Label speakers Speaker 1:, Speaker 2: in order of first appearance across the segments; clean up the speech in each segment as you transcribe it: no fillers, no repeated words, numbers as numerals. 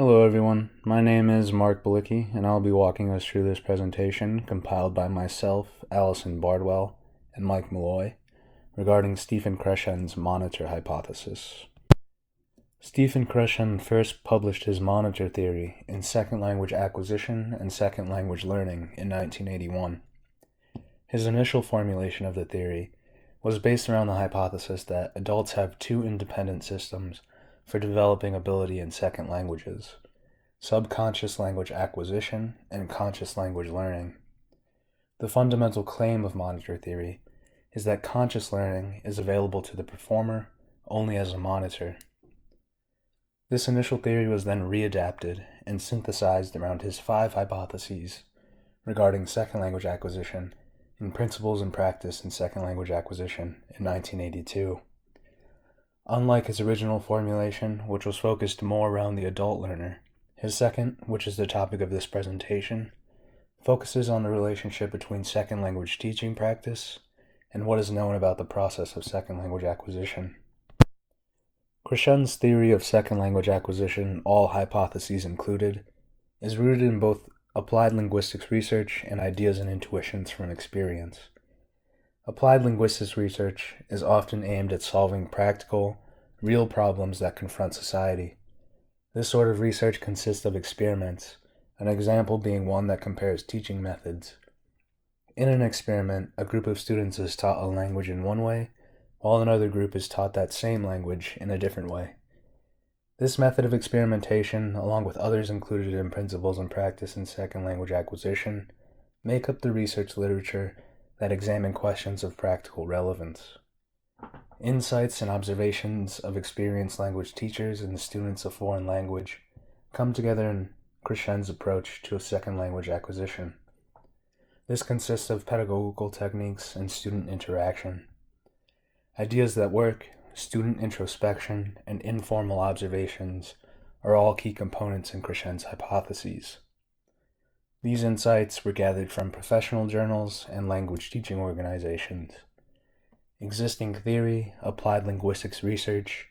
Speaker 1: Hello everyone, my name is Mark Balicki, and I'll be walking us through this presentation compiled by myself, Allison Bardwell, and Mike Malloy regarding Stephen Crescen's monitor hypothesis. Stephen Crescen first published his monitor theory in Second Language Acquisition and Second Language Learning in 1981. His initial formulation of the theory was based around the hypothesis that adults have two independent systems for developing ability in second languages: subconscious language acquisition and conscious language learning. The fundamental claim of monitor theory is that conscious learning is available to the performer only as a monitor. This initial theory was then readapted and synthesized around his 5 hypotheses regarding second language acquisition in Principles and Practice in Second Language Acquisition in 1982. Unlike his original formulation, which was focused more around the adult learner, his second, which is the topic of this presentation, focuses on the relationship between second language teaching practice and what is known about the process of second language acquisition. Crescen's theory of second language acquisition, all hypotheses included, is rooted in both applied linguistics research and ideas and intuitions from experience. Applied linguistics research is often aimed at solving practical, real problems that confront society. This sort of research consists of experiments, an example being one that compares teaching methods. In an experiment, a group of students is taught a language in one way, while another group is taught that same language in a different way. This method of experimentation, along with others included in Principles and Practice in Second Language Acquisition, make up the research literature that examine questions of practical relevance. Insights and observations of experienced language teachers and students of foreign language come together in Crescen's approach to a second language acquisition. This consists of pedagogical techniques and student interaction. Ideas that work, student introspection, and informal observations are all key components in Crescen's hypotheses. These insights were gathered from professional journals and language teaching organizations. Existing theory, applied linguistics research,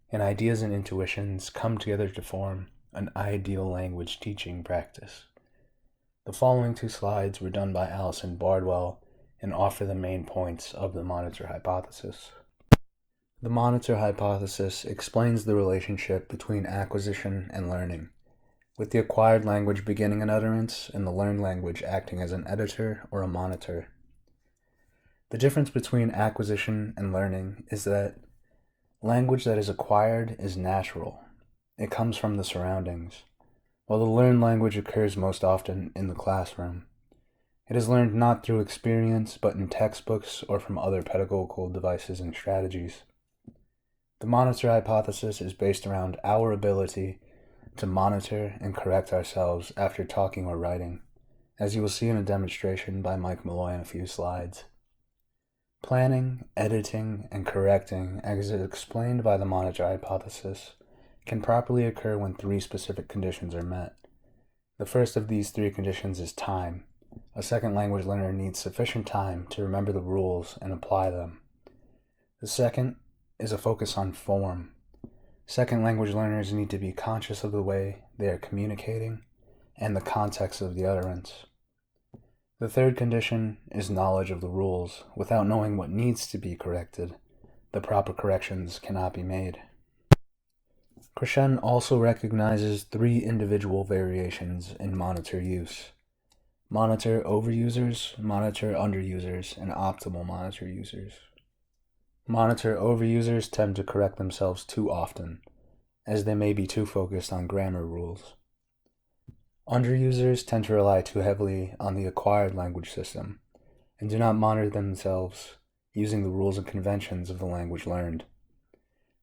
Speaker 1: and ideas and intuitions come together to form an ideal language teaching practice. The following 2 slides were done by Allison Bardwell and offer the main points of the monitor hypothesis. The monitor hypothesis explains the relationship between acquisition and learning, with the acquired language beginning an utterance and the learned language acting as an editor or a monitor. The difference between acquisition and learning is that language that is acquired is natural. It comes from the surroundings, while the learned language occurs most often in the classroom. It is learned not through experience, but in textbooks or from other pedagogical devices and strategies. The monitor hypothesis is based around our ability to monitor and correct ourselves after talking or writing, as you will see in a demonstration by Mike Malloy in a few slides. Planning, editing, and correcting, as explained by the monitor hypothesis, can properly occur when 3 specific conditions are met. The first of these 3 conditions is time. A second language learner needs sufficient time to remember the rules and apply them. The second is a focus on form. Second language learners need to be conscious of the way they are communicating and the context of the utterance. The third condition is knowledge of the rules. Without knowing what needs to be corrected, the proper corrections cannot be made. Crescen also recognizes 3 individual variations in monitor use: monitor overusers, monitor underusers, and optimal monitor users. Monitor overusers tend to correct themselves too often, as they may be too focused on grammar rules. Underusers tend to rely too heavily on the acquired language system and do not monitor themselves using the rules and conventions of the language learned.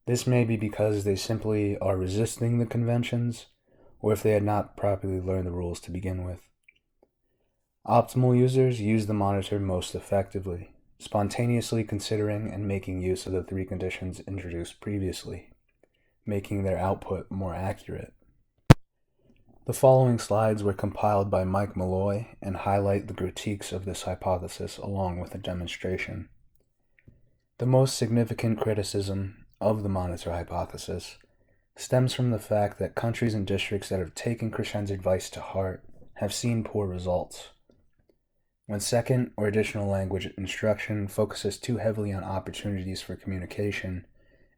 Speaker 1: This may be because they simply are resisting the conventions, or if they had not properly learned the rules to begin with. Optimal users use the monitor most effectively, spontaneously considering and making use of the 3 conditions introduced previously, making their output more accurate. The following slides were compiled by Mike Malloy and highlight the critiques of this hypothesis along with a demonstration. The most significant criticism of the monitor hypothesis stems from the fact that countries and districts that have taken Crescen's advice to heart have seen poor results. When second or additional language instruction focuses too heavily on opportunities for communication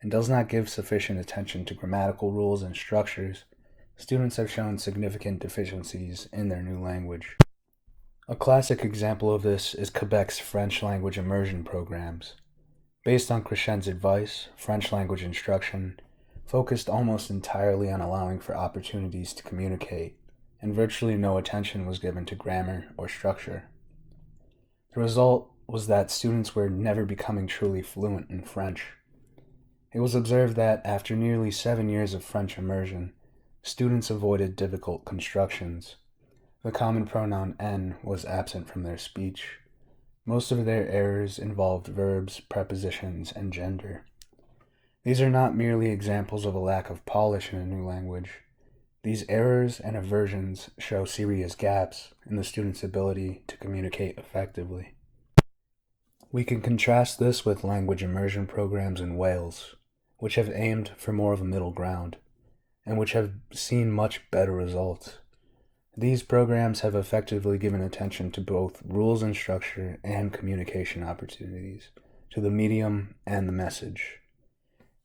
Speaker 1: and does not give sufficient attention to grammatical rules and structures, students have shown significant deficiencies in their new language. A classic example of this is Quebec's French language immersion programs. Based on Crescen's advice, French language instruction focused almost entirely on allowing for opportunities to communicate, and virtually no attention was given to grammar or structure. The result was that students were never becoming truly fluent in French. It was observed that after nearly 7 years of French immersion, students avoided difficult constructions. The common pronoun "n" was absent from their speech. Most of their errors involved verbs, prepositions, and gender. These are not merely examples of a lack of polish in a new language. These errors and aversions show serious gaps in the student's ability to communicate effectively. We can contrast this with language immersion programs in Wales, which have aimed for more of a middle ground, and which have seen much better results. These programs have effectively given attention to both rules and structure and communication opportunities, to the medium and the message.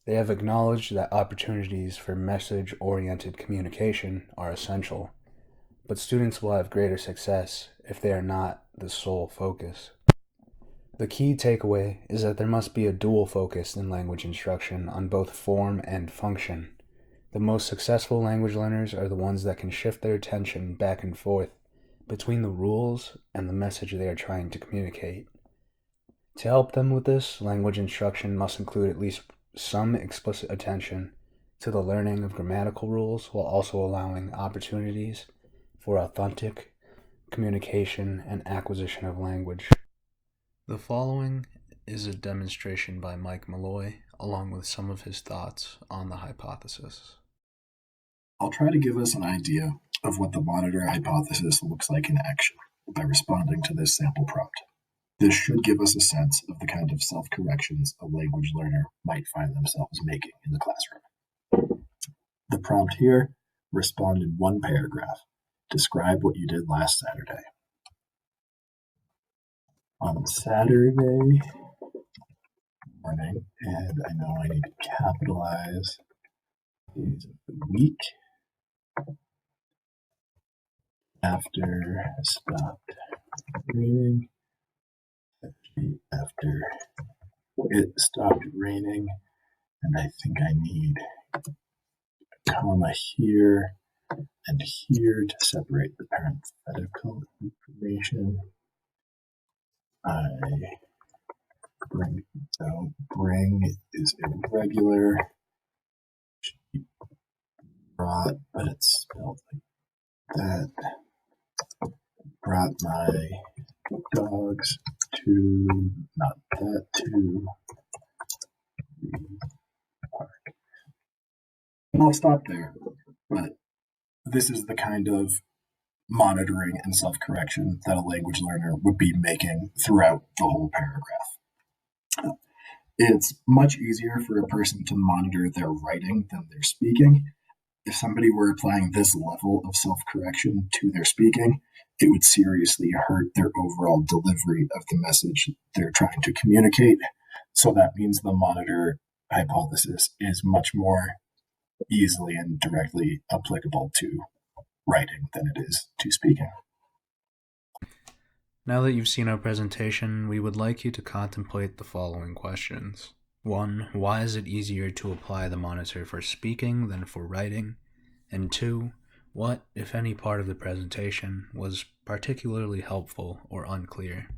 Speaker 1: They have acknowledged that opportunities for message-oriented communication are essential, but students will have greater success if they are not the sole focus. The key takeaway is that there must be a dual focus in language instruction on both form and function. The most successful language learners are the ones that can shift their attention back and forth between the rules and the message they are trying to communicate. To help them with this, language instruction must include at least some explicit attention to the learning of grammatical rules while also allowing opportunities for authentic communication and acquisition of language. The following is a demonstration by Mike Malloy, along with some of his thoughts on the hypothesis.
Speaker 2: I'll try to give us an idea of what the monitor hypothesis looks like in action by responding to this sample prompt. This should give us a sense of the kind of self-corrections a language learner might find themselves making in the classroom. The prompt here: respond in one paragraph. Describe what you did last Saturday. On Saturday morning, and I know I need to capitalize days of the week, after I stopped raining, after it stopped raining, and I think I need a comma here and here to separate the parenthetical information. I bring is irregular. She brought, but it's spelled like that. Brought my dogs to, not that, to the park. And I'll stop there, but this is the kind of monitoring and self-correction that a language learner would be making throughout the whole paragraph. It's much easier for a person to monitor their writing than their speaking. If somebody were applying this level of self-correction to their speaking, it would seriously hurt their overall delivery of the message they're trying to communicate. So that means the monitor hypothesis is much more easily and directly applicable to writing than it is to speaking.
Speaker 1: Now that you've seen our presentation, we would like you to contemplate the following questions. 1. Why is it easier to apply the monitor for speaking than for writing? And 2. What, if any, part of the presentation was particularly helpful or unclear?